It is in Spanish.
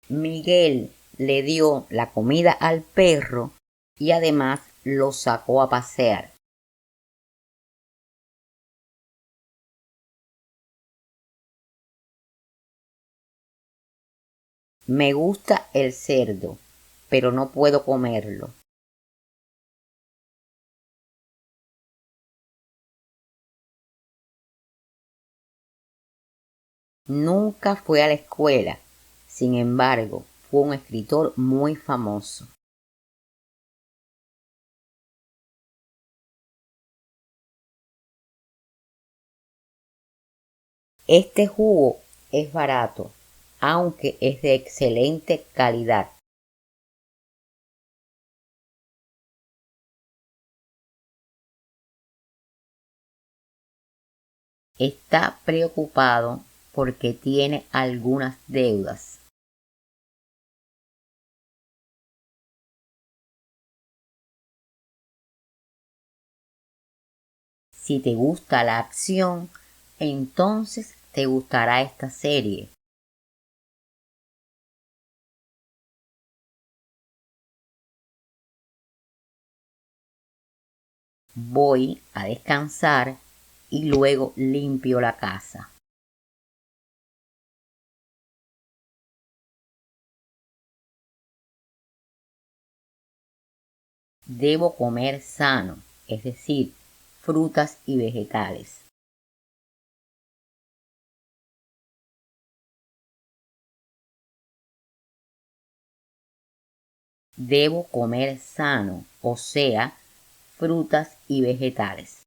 Miguel le dio la comida al perro y además lo sacó a pasear. Me gusta el cerdo, pero no puedo comerlo. Nunca fue a la escuela, sin embargo, fue un escritor muy famoso. Este jugo es barato, aunque es de excelente calidad. Está preocupado porque tiene algunas deudas. Si te gusta la acción, entonces te gustará esta serie. Voy a descansar y luego limpio la casa. Debo comer sano, es decir, frutas y vegetales. Debo comer sano, o sea, frutas y vegetales.